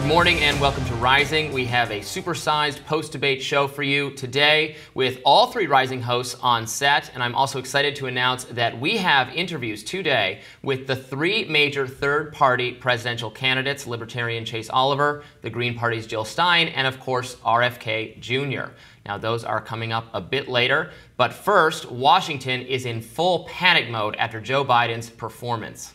morning and welcome to Rising. We have a supersized post-debate show for you today with all three Rising hosts on set, and I'm also excited to announce that we have interviews today with the three major third-party presidential candidates, Libertarian Chase Oliver, the Green Party's Jill Stein, and of course RFK Jr. Now those are coming up a bit later, but first, Washington is in full panic mode after Joe Biden's performance.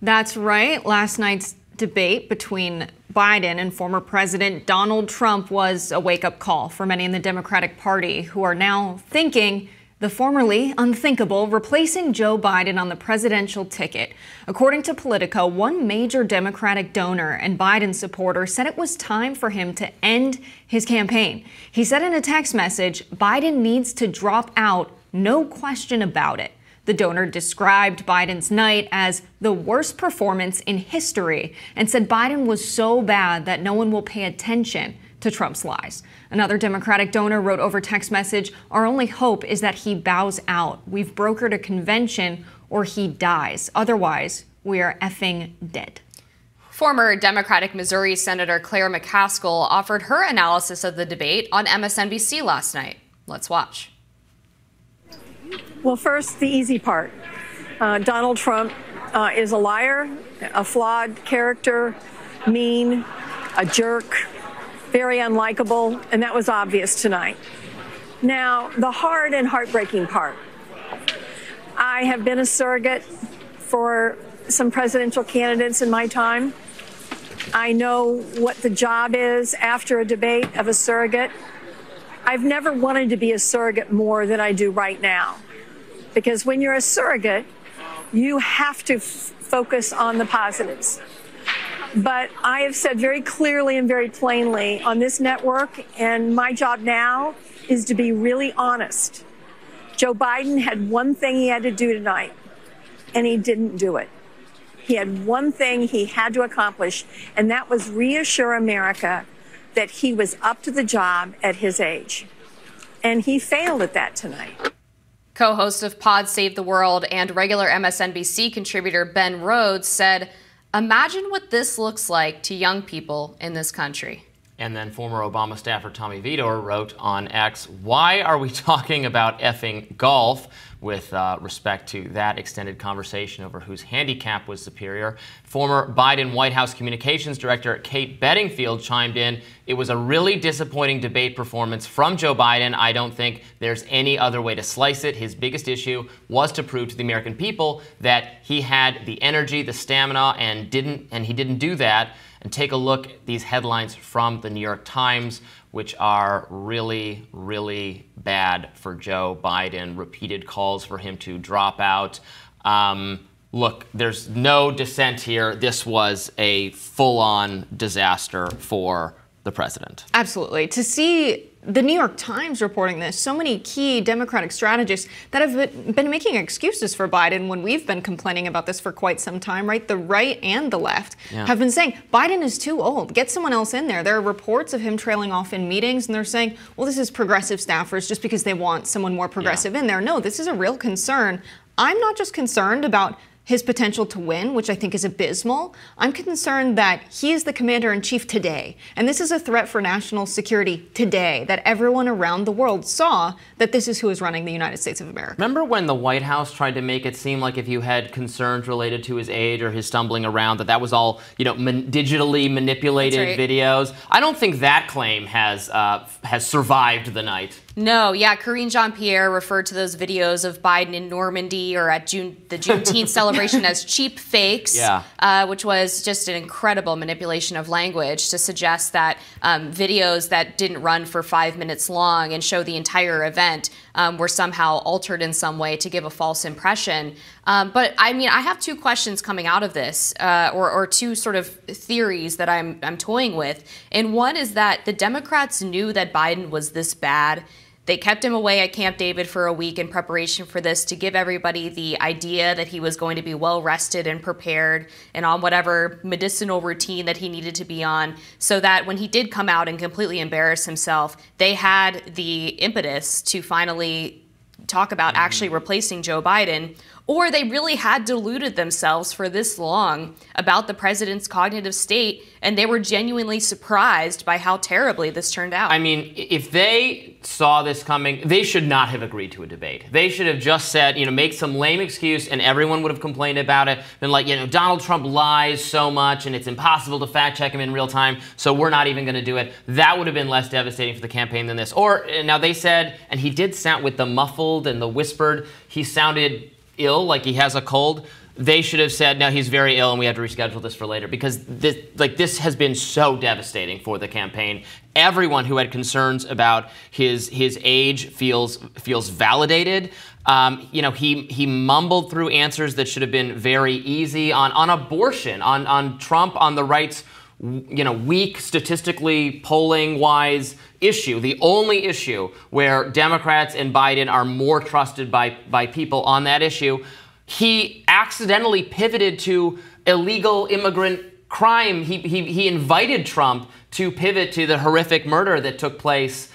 That's right. Last night's debate between Biden and former President Donald Trump was a wake-up call for many in the Democratic Party who are now thinking the formerly unthinkable, replacing Joe Biden on the presidential ticket. According to Politico, one major Democratic donor and Biden supporter said it was time for him to end his campaign. He said in a text message, Biden needs to drop out, no question about it. The donor described Biden's night as the worst performance in history and said Biden was so bad that no one will pay attention to Trump's lies. Another Democratic donor wrote over text message, "Our only hope is that he bows out. We've brokered a convention or he dies. Otherwise, we are effing dead." Former Democratic Missouri Senator Claire McCaskill offered her analysis of the debate on MSNBC last night. Let's watch. Well, first, the easy part. Donald Trump is a liar, a flawed character, mean, a jerk, very unlikable, and that was obvious tonight. Now, the hard and heartbreaking part. I have been a surrogate for some presidential candidates in my time. I know what the job is after a debate of a surrogate. I've never wanted to be a surrogate more than I do right now. Because when you're a surrogate, you have to focus on the positives. But I have said very clearly and very plainly on this network, and my job now is to be really honest. Joe Biden had one thing he had to do tonight, and he didn't do it. He had one thing he had to accomplish, and that was reassure America that he was up to the job at his age. And he failed at that tonight. Co-host of Pod Save the World and regular MSNBC contributor Ben Rhodes said, "Imagine what this looks like to young people in this country." And then former Obama staffer Tommy Vietor wrote on X, "Why are we talking about effing golf?" with respect to that extended conversation over whose handicap was superior. Former Biden White House Communications Director Kate Bedingfield chimed in, "It was a really disappointing debate performance from Joe Biden. I don't think there's any other way to slice it. His biggest issue was to prove to the American people that he had the energy, the stamina, and he didn't do that." And take a look at these headlines from the New York Times, which are really, really bad for Joe Biden. Repeated calls for him to drop out. Look, there's no dissent here. This was a full-on disaster for the president. Absolutely. To see the New York Times reporting this, so many key Democratic strategists that have been making excuses for Biden when we've been complaining about this for quite some time, right? The right and the left have been saying, Biden is too old. Get someone else in there. There are reports of him trailing off in meetings, and they're saying, well, this is progressive staffers just because they want someone more progressive in there. No, this is a real concern. I'm not just concerned about his potential to win, which I think is abysmal. I'm concerned that he is the commander-in-chief today. And this is a threat for national security today, that everyone around the world saw that this is who is running the United States of America. Remember when the White House tried to make it seem like if you had concerns related to his age or his stumbling around, that was all, digitally manipulated videos? I don't think that claim has survived the night. No, yeah, Karine Jean-Pierre referred to those videos of Biden in Normandy or at the Juneteenth celebration as cheap fakes, which was just an incredible manipulation of language to suggest that videos that didn't run for 5 minutes long and show the entire event were somehow altered in some way to give a false impression. But I mean, I have two questions coming out of this, or two sort of theories that I'm toying with. And one is that the Democrats knew that Biden was this bad. They kept him away at Camp David for a week in preparation for this to give everybody the idea that he was going to be well rested and prepared and on whatever medicinal routine that he needed to be on, so that when he did come out and completely embarrass himself, they had the impetus to finally talk about actually replacing Joe Biden. or they really had deluded themselves for this long about the president's cognitive state, and they were genuinely surprised by how terribly this turned out. I mean, if they saw this coming, they should not have agreed to a debate. They should have just said, make some lame excuse, and everyone would have complained about it. Been like, Donald Trump lies so much, and it's impossible to fact check him in real time, so we're not even going to do it. That would have been less devastating for the campaign than this. Or, now they said, and he did sound with the muffled and the whispered, he sounded ill, like he has a cold. They should have said, no, he's very ill and we have to reschedule this for later, because this has been so devastating for the campaign. Everyone who had concerns about his age feels validated. He mumbled through answers that should have been very easy on abortion, on Trump, on the right's weak, statistically polling-wise issue, the only issue where Democrats and Biden are more trusted by people on that issue. He accidentally pivoted to illegal immigrant crime. He invited Trump to pivot to the horrific murder that took place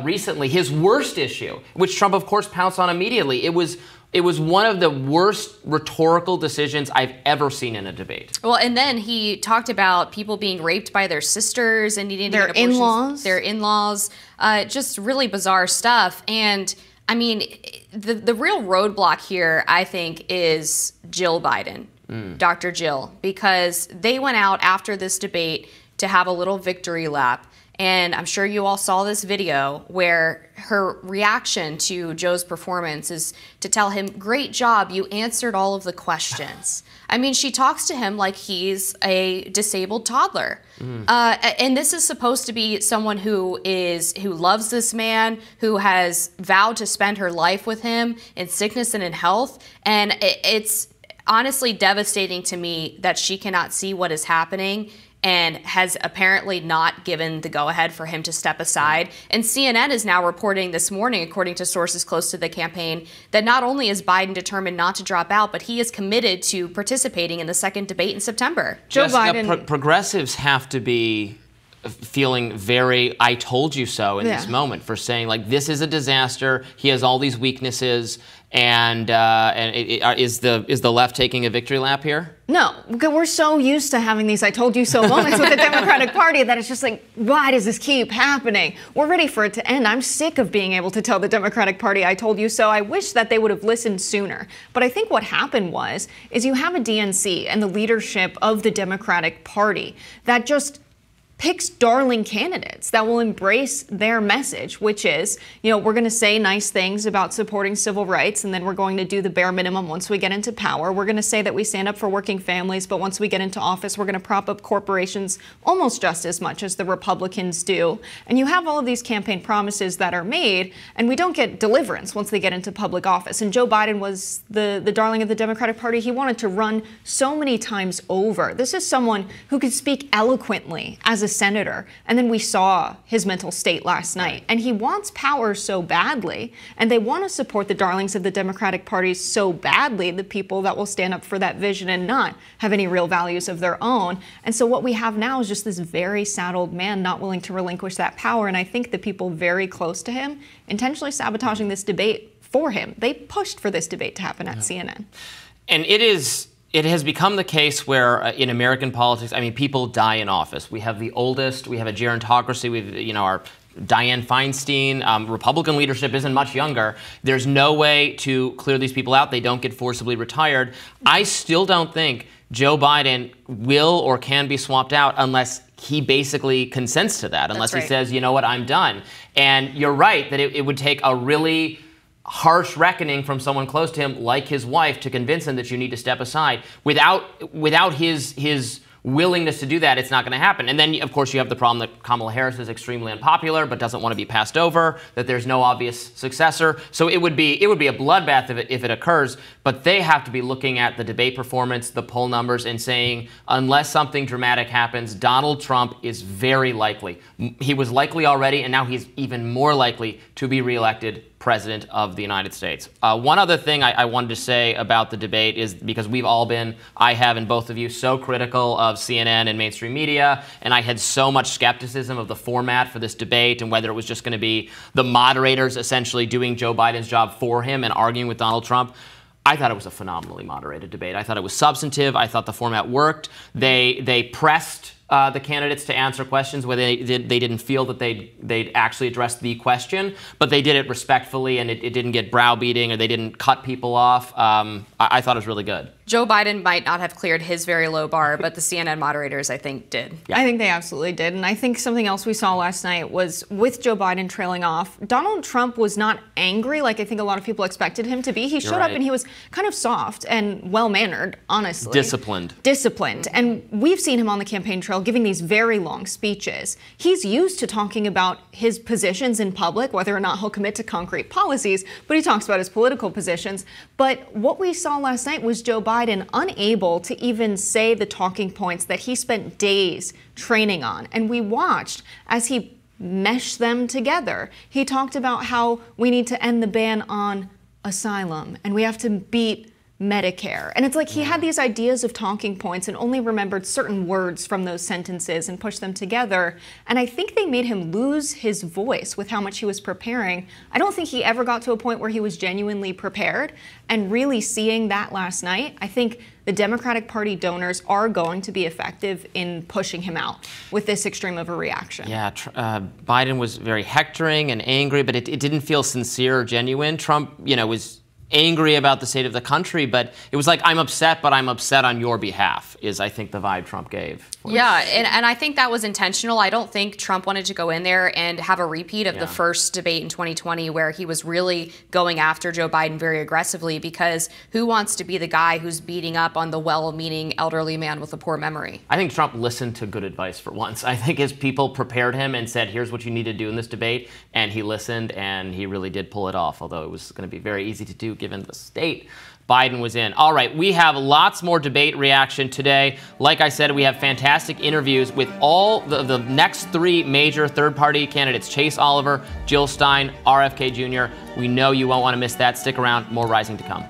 recently. His worst issue, which Trump, of course, pounced on immediately. It was one of the worst rhetorical decisions I've ever seen in a debate. Well, and then he talked about people being raped by their sisters and needing to get abortions. Their in-laws. Just really bizarre stuff. And I mean, the real roadblock here, I think, is Jill Biden, Dr. Jill, because they went out after this debate to have a little victory lap. And I'm sure you all saw this video where her reaction to Joe's performance is to tell him, great job, you answered all of the questions. I mean, she talks to him like he's a disabled toddler. And this is supposed to be someone who loves this man, who has vowed to spend her life with him in sickness and in health. And it's honestly devastating to me that she cannot see what is happening and has apparently not given the go-ahead for him to step aside. And CNN is now reporting this morning, according to sources close to the campaign, that not only is Biden determined not to drop out, but he is committed to participating in the second debate in September. Joe Biden. Progressives have to be feeling very I told you so in this moment, for saying, like, this is a disaster. He has all these weaknesses. And is the left taking a victory lap here? No, because we're so used to having these I told you so moments with the Democratic Party that it's just like, why does this keep happening? We're ready for it to end. I'm sick of being able to tell the Democratic Party I told you so. I wish that they would have listened sooner. But I think what happened is you have a DNC and the leadership of the Democratic Party that just picks darling candidates that will embrace their message, which is, we're going to say nice things about supporting civil rights, and then we're going to do the bare minimum once we get into power. We're going to say that we stand up for working families, but once we get into office, we're going to prop up corporations almost just as much as the Republicans do. And you have all of these campaign promises that are made, and we don't get deliverance once they get into public office. And Joe Biden was the darling of the Democratic Party. He wanted to run so many times over. This is someone who could speak eloquently as a senator, and then we saw his mental state last night. And he wants power so badly, and they want to support the darlings of the Democratic Party so badly, the people that will stand up for that vision and not have any real values of their own. And so what we have now is just this very sad old man not willing to relinquish that power. And I think the people very close to him intentionally sabotaging this debate for him. They pushed for this debate to happen at CNN. And it has become the case where in American politics, I mean, people die in office. We have the oldest, we have a gerontocracy, we've, our Dianne Feinstein, Republican leadership isn't much younger. There's no way to clear these people out. They don't get forcibly retired. I still don't think Joe Biden will or can be swapped out unless he basically consents to that, unless he says, you know what, I'm done. And you're right that it would take a really harsh reckoning from someone close to him, like his wife, to convince him that you need to step aside. Without his willingness to do that, it's not going to happen. And then, of course, you have the problem that Kamala Harris is extremely unpopular, but doesn't want to be passed over, that there's no obvious successor. So it would be a bloodbath if it occurs, but they have to be looking at the debate performance, the poll numbers, and saying, unless something dramatic happens, Donald Trump is very likely. He was likely already, and now he's even more likely to be reelected President of the United States. One other thing I wanted to say about the debate is, because we've all been, I have and both of you, so critical of CNN and mainstream media, and I had so much skepticism of the format for this debate and whether it was just going to be the moderators essentially doing Joe Biden's job for him and arguing with Donald Trump. I thought it was a phenomenally moderated debate. I thought it was substantive. I thought the format worked. They pressed the candidates to answer questions where they didn't feel that they'd actually addressed the question, but they did it respectfully, and it didn't get browbeating, or they didn't cut people off. I thought it was really good. Joe Biden might not have cleared his very low bar, but the CNN moderators, I think, did. Yeah. I think they absolutely did. And I think something else we saw last night was, with Joe Biden trailing off, Donald Trump was not angry like I think a lot of people expected him to be. He showed up and he was kind of soft and well-mannered, honestly. Disciplined. And we've seen him on the campaign trail giving these very long speeches. He's used to talking about his positions in public, whether or not he'll commit to concrete policies, but he talks about his political positions. But what we saw last night was Joe Biden unable to even say the talking points that he spent days training on. And we watched as he meshed them together. He talked about how we need to end the ban on asylum and we have to beat Medicare. And it's like he had these ideas of talking points and only remembered certain words from those sentences and pushed them together. And I think they made him lose his voice with how much he was preparing. I don't think he ever got to a point where he was genuinely prepared. And really seeing that last night, I think the Democratic Party donors are going to be effective in pushing him out with this extreme of a reaction. Yeah, Biden was very hectoring and angry, but it didn't feel sincere or genuine. Trump, was angry about the state of the country, but it was like, I'm upset, but I'm upset on your behalf, is I think the vibe Trump gave. Yeah, and I think that was intentional. I don't think Trump wanted to go in there and have a repeat of the first debate in 2020 where he was really going after Joe Biden very aggressively, because who wants to be the guy who's beating up on the well-meaning elderly man with a poor memory? I think Trump listened to good advice for once. I think his people prepared him and said, here's what you need to do in this debate, and he listened, and he really did pull it off, although it was going to be very easy to do given the state Biden was in. All right, we have lots more debate reaction today. Like I said, we have fantastic interviews with all the next three major third-party candidates: Chase Oliver, Jill Stein, RFK Jr. We know you won't want to miss that. Stick around, more Rising to come.